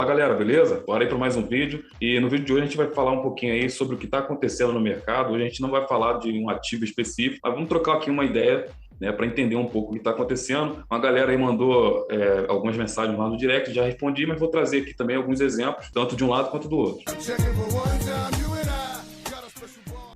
Fala galera, beleza? Bora aí para mais um vídeo. E no vídeo de hoje a gente vai falar um pouquinho aí sobre o que está acontecendo no mercado. Hoje a gente não vai falar de um ativo específico, mas vamos trocar aqui uma ideia, né, para entender um pouco o que está acontecendo. Uma galera aí mandou algumas mensagens lá no direct, já respondi, mas vou trazer aqui também alguns exemplos, tanto de um lado quanto do outro.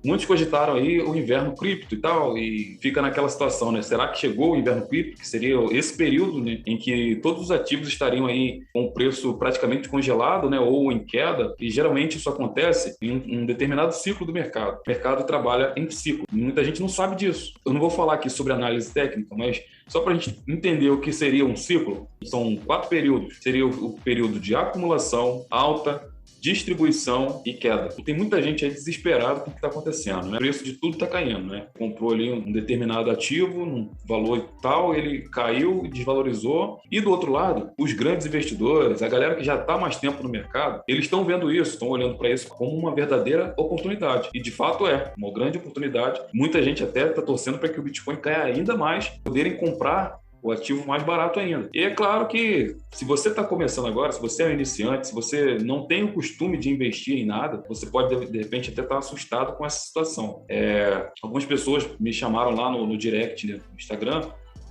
Muitos cogitaram aí o inverno cripto e tal, e fica naquela situação, né? Será que chegou o inverno cripto, que seria esse período, né, em que todos os ativos estariam aí com o preço praticamente congelado, né, ou em queda? E geralmente isso acontece em um determinado ciclo do mercado. O mercado trabalha em ciclo. Muita gente não sabe disso. Eu não vou falar aqui sobre análise técnica, mas só para a gente entender o que seria um ciclo, são 4 períodos. Seria o período de acumulação, alta, distribuição e queda. E tem muita gente aí desesperada com o que está acontecendo, né? O preço de tudo está caindo, né? Comprou ali um determinado ativo, um valor tal, ele caiu, desvalorizou. E do outro lado, os grandes investidores, a galera que já está mais tempo no mercado, eles estão vendo isso, estão olhando para isso como uma verdadeira oportunidade. E de fato é uma grande oportunidade. Muita gente até está torcendo para que o Bitcoin caia ainda mais, poderem comprar o ativo mais barato ainda. E é claro que se você está começando agora, se você é um iniciante, se você não tem o costume de investir em nada, você pode de repente até estar assustado com essa situação. Algumas pessoas me chamaram lá no direct, né, no Instagram,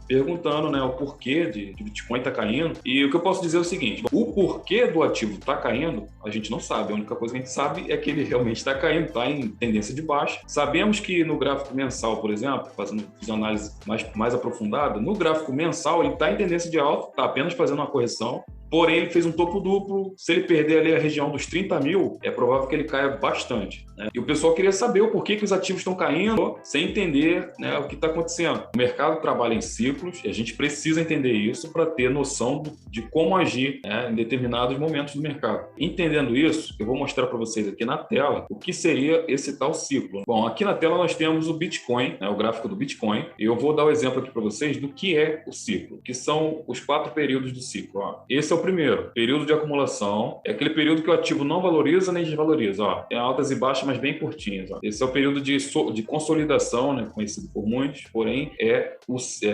perguntando, né, o porquê de Bitcoin tá caindo. E o que eu posso dizer é o seguinte: o porquê do ativo tá caindo, a gente não sabe. A única coisa que a gente sabe é que ele realmente está caindo, está em tendência de baixa. Sabemos que no gráfico mensal, por exemplo, fazendo uma análise mais aprofundada, no gráfico mensal ele está em tendência de alta, está apenas fazendo uma correção. Porém, ele fez um topo duplo. Se ele perder ali a região dos 30 mil, é provável que ele caia bastante, né? E o pessoal queria saber o porquê que os ativos estão caindo, sem entender, né, o que está acontecendo. O mercado trabalha em ciclos e a gente precisa entender isso para ter noção de como agir, né, em determinados momentos do mercado. Entendendo isso, eu vou mostrar para vocês aqui na tela o que seria esse tal ciclo. Bom, aqui na tela nós temos o Bitcoin, né, o gráfico do Bitcoin. E eu vou dar o exemplo aqui para vocês do que é o ciclo, que são os 4 períodos do ciclo. Ó. Esse é o primeiro, período de acumulação. É aquele período que o ativo não valoriza nem desvaloriza. Ó. Tem altas e baixas, mas bem curtinhas. Ó. Esse é o período de consolidação, né, conhecido por muitos, porém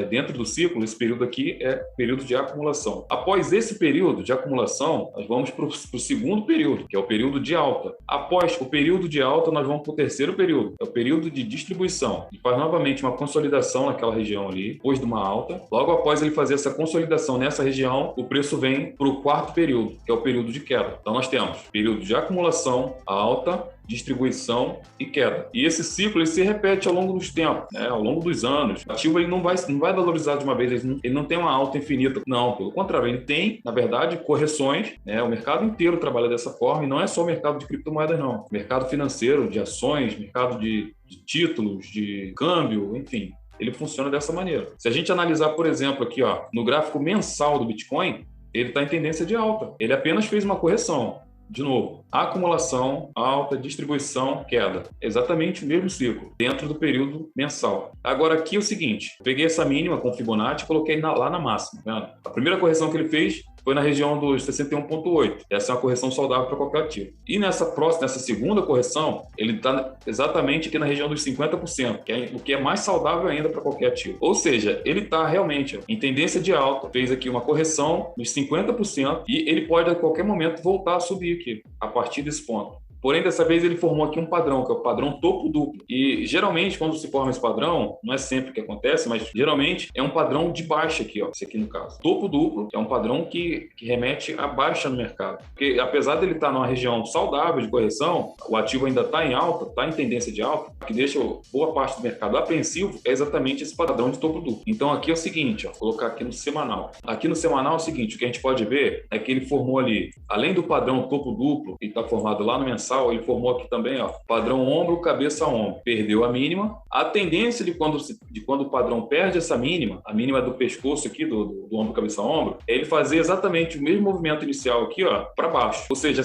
dentro do ciclo, esse período aqui é período de acumulação. Após esse período de acumulação, nós vamos para o segundo período, que é o período de alta. Após o período de alta, nós vamos para o terceiro período, é o período de distribuição. Ele faz novamente uma consolidação naquela região ali, depois de uma alta. Logo após ele fazer essa consolidação nessa região, o preço vem para o quarto período, que é o período de queda. Então nós temos período de acumulação, alta, distribuição e queda. E esse ciclo ele se repete ao longo dos tempos, né? Ao longo dos anos. O ativo ele não vai valorizar de uma vez, ele não tem uma alta infinita. Não, pelo contrário, ele tem, na verdade, correções, né? O mercado inteiro trabalha dessa forma e não é só o mercado de criptomoedas, não. O mercado financeiro, de ações, mercado de títulos, de câmbio, enfim. Ele funciona dessa maneira. Se a gente analisar, por exemplo, aqui, ó, no gráfico mensal do Bitcoin, ele está em tendência de alta. Ele apenas fez uma correção. De novo, acumulação, alta, distribuição, queda. Exatamente o mesmo ciclo, dentro do período mensal. Agora aqui é o seguinte, peguei essa mínima com Fibonacci e coloquei lá na máxima. Tá? A primeira correção que ele fez foi na região dos 61,8. Essa é uma correção saudável para qualquer ativo. E nessa segunda correção, ele está exatamente aqui na região dos 50%, o que é mais saudável ainda para qualquer ativo. Ou seja, ele está realmente em tendência de alta, fez aqui uma correção dos 50% e ele pode a qualquer momento voltar a subir aqui, a partir desse ponto. Porém, dessa vez ele formou aqui um padrão, que é o padrão topo duplo. E geralmente, quando se forma esse padrão, não é sempre que acontece, mas geralmente é um padrão de baixa aqui, ó, esse aqui no caso. Topo duplo é um padrão que remete a baixa no mercado. Porque apesar dele estar numa região saudável de correção, o ativo ainda está em alta, está em tendência de alta, o que deixa boa parte do mercado apreensivo é exatamente esse padrão de topo duplo. Então aqui é o seguinte, ó, vou colocar aqui no semanal. Aqui no semanal é o seguinte, o que a gente pode ver é que ele formou ali, além do padrão topo duplo, que está formado lá no mensal, ele formou aqui também, ó, padrão ombro, cabeça, ombro. Perdeu a mínima. A tendência de quando o padrão perde essa mínima, a mínima do pescoço aqui, do ombro, cabeça, ombro, é ele fazer exatamente o mesmo movimento inicial aqui, ó, para baixo. Ou seja,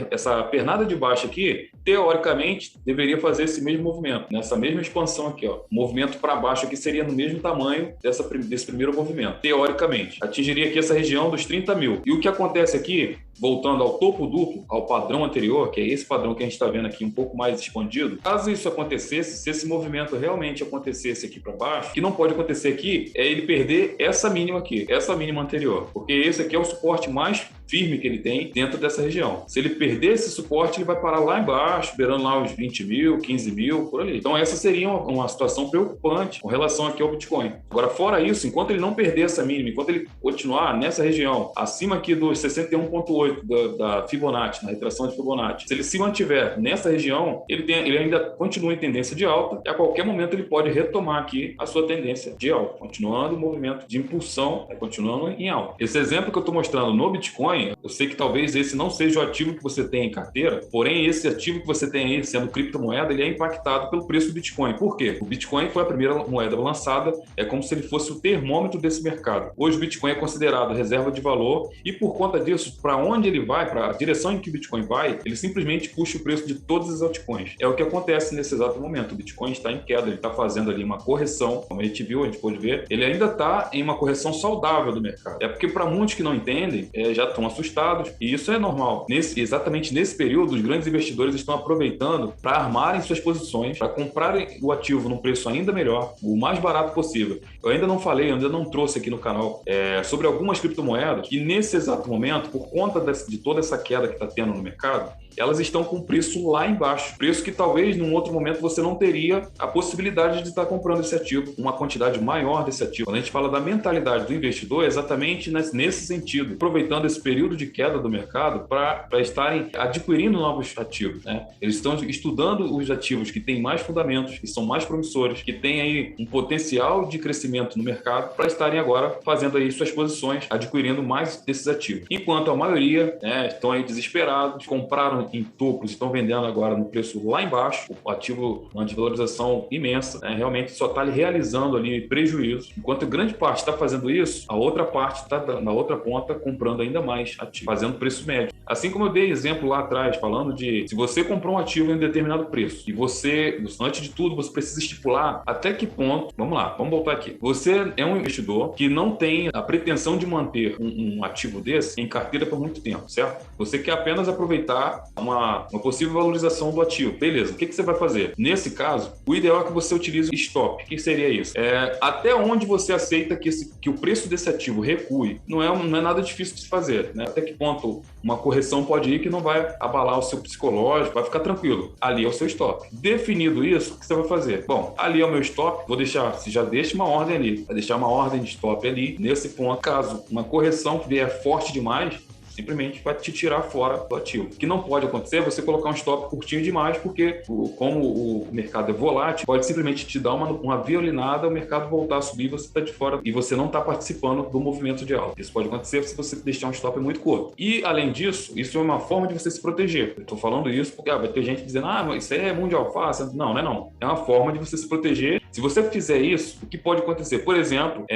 essa pernada de baixo aqui, teoricamente, deveria fazer esse mesmo movimento, nessa mesma expansão aqui, ó. O movimento para baixo aqui seria no mesmo tamanho desse primeiro movimento. Teoricamente, atingiria aqui essa região dos 30 mil. E o que acontece aqui voltando ao topo duplo, ao padrão anterior, que é esse padrão que a gente está vendo aqui um pouco mais expandido, caso isso acontecesse, se esse movimento realmente acontecesse aqui para baixo, o que não pode acontecer aqui é ele perder essa mínima aqui, essa mínima anterior, porque esse aqui é o suporte mais firme que ele tem dentro dessa região. Se ele perder esse suporte, ele vai parar lá embaixo, beirando lá os 20 mil, 15 mil, por ali. Então essa seria uma situação preocupante com relação aqui ao Bitcoin. Agora, fora isso, enquanto ele não perder essa mínima, enquanto ele continuar nessa região, acima aqui dos 61,8 da Fibonacci, na retração de Fibonacci, se ele se mantiver nessa região, ele ainda continua em tendência de alta e a qualquer momento ele pode retomar aqui a sua tendência de alta, continuando o movimento de impulsão, continuando em alta. Esse exemplo que eu estou mostrando no Bitcoin, eu sei que talvez esse não seja o ativo que você tem em carteira, porém esse ativo que você tem aí, sendo criptomoeda, ele é impactado pelo preço do Bitcoin. Por quê? O Bitcoin foi a primeira moeda lançada, é como se ele fosse o termômetro desse mercado. Hoje o Bitcoin é considerado reserva de valor e por conta disso, para onde ele vai, para a direção em que o Bitcoin vai, ele simplesmente puxa o preço de todas as altcoins. É o que acontece nesse exato momento. O Bitcoin está em queda, ele está fazendo ali uma correção, como a gente viu, a gente pôde ver, ele ainda está em uma correção saudável do mercado. É porque para muitos que não entendem, já estão assustados, e isso é normal. Exatamente nesse período, os grandes investidores estão aproveitando para armarem suas posições, para comprarem o ativo num preço ainda melhor, o mais barato possível. Eu ainda não falei, eu ainda não trouxe aqui no canal sobre algumas criptomoedas que nesse exato momento, por conta de toda essa queda que está tendo no mercado, elas estão com preço lá embaixo. Preço que talvez num outro momento você não teria a possibilidade de estar comprando esse ativo, uma quantidade maior desse ativo. Quando a gente fala da mentalidade do investidor, é exatamente nesse sentido, aproveitando esse período de queda do mercado para estarem adquirindo novos ativos, né? Eles estão estudando os ativos que têm mais fundamentos, que são mais promissores, que têm aí um potencial de crescimento no mercado para estarem agora fazendo aí suas posições, adquirindo mais desses ativos. Enquanto a maioria, né, estão aí desesperados, compraram em topos e estão vendendo agora no preço lá embaixo, o ativo uma desvalorização imensa, né? Realmente só está realizando ali prejuízo. Enquanto grande parte está fazendo isso, a outra parte está na outra ponta comprando ainda mais ativo, fazendo preço médio. Assim como eu dei exemplo lá atrás, falando de se você comprou um ativo em um determinado preço e você, antes de tudo, você precisa estipular até que ponto, vamos lá, vamos voltar aqui. Você é um investidor que não tem a pretensão de manter um ativo desse em carteira por muito tempo, certo? Você quer apenas aproveitar uma possível valorização do ativo. Beleza, o que você vai fazer? Nesse caso, o ideal é que você utilize o stop. O que seria isso? Até onde você aceita que o preço desse ativo recue, não é nada difícil de se fazer, né? Até que ponto uma correção pode ir que não vai abalar o seu psicológico, vai ficar tranquilo. Ali é o seu stop. Definido isso, o que você vai fazer? Bom, ali é o meu stop, você já deixa uma ordem ali, vai deixar uma ordem de stop ali, nesse ponto. Caso uma correção que vier forte demais, simplesmente vai te tirar fora do ativo. O que não pode acontecer é você colocar um stop curtinho demais, porque como o mercado é volátil, pode simplesmente te dar uma violinada, o mercado voltar a subir, você está de fora e você não está participando do movimento de alta. Isso pode acontecer se você deixar um stop muito curto. E, além disso, isso é uma forma de você se proteger. Eu estou falando isso porque vai ter gente dizendo, mas isso é mundo de alface. Não, não é não. É uma forma de você se proteger. Se você fizer isso, o que pode acontecer? Por exemplo,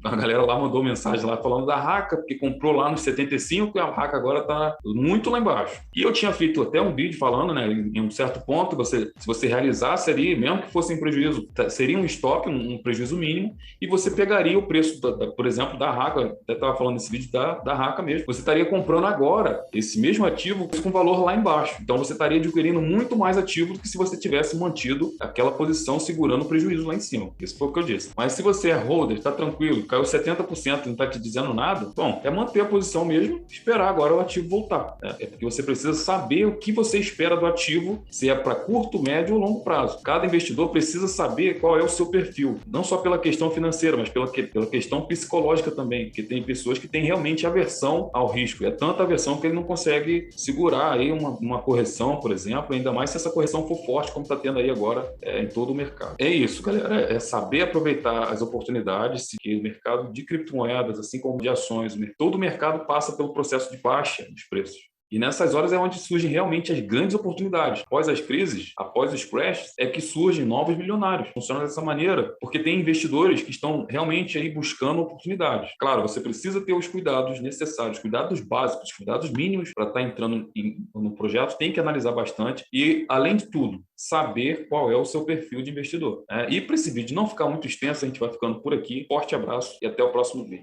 a galera lá mandou mensagem lá falando da Raka, porque comprou lá nos 75, e a Raka agora está muito lá embaixo. E eu tinha feito até um vídeo falando, né, em um certo ponto, se você realizasse ali, mesmo que fosse em prejuízo, seria um stop, um prejuízo mínimo, e você pegaria o preço, por exemplo, da Raka, até estava falando nesse vídeo da Raka mesmo, você estaria comprando agora esse mesmo ativo com valor lá embaixo. Então você estaria adquirindo muito mais ativo do que se você tivesse mantido aquela posição segurando o prejuízo lá em cima. Isso foi o que eu disse. Mas se você é holder, está tranquilo, caiu 70% e não está te dizendo nada, bom, é manter a posição mesmo, esperar agora o ativo voltar. É porque você precisa saber o que você espera do ativo, se é para curto, médio ou longo prazo. Cada investidor precisa saber qual é o seu perfil, não só pela questão financeira, mas pela questão psicológica também, porque tem pessoas que têm realmente aversão ao risco. É tanta aversão que ele não consegue segurar aí uma correção, por exemplo, ainda mais se essa correção for forte, como está tendo aí agora em todo o mercado. É isso, galera. É saber aproveitar as oportunidades, que o mercado de criptomoedas, assim como de ações, todo o mercado passa pelo processo de baixa dos preços. E nessas horas é onde surgem realmente as grandes oportunidades. Após as crises, após os crashes, é que surgem novos milionários. Funciona dessa maneira, porque tem investidores que estão realmente aí buscando oportunidades. Claro, você precisa ter os cuidados necessários, cuidados básicos, cuidados mínimos para estar entrando no projeto, tem que analisar bastante e, além de tudo, saber qual é o seu perfil de investidor. E para esse vídeo não ficar muito extenso, a gente vai ficando por aqui. Forte abraço e até o próximo vídeo.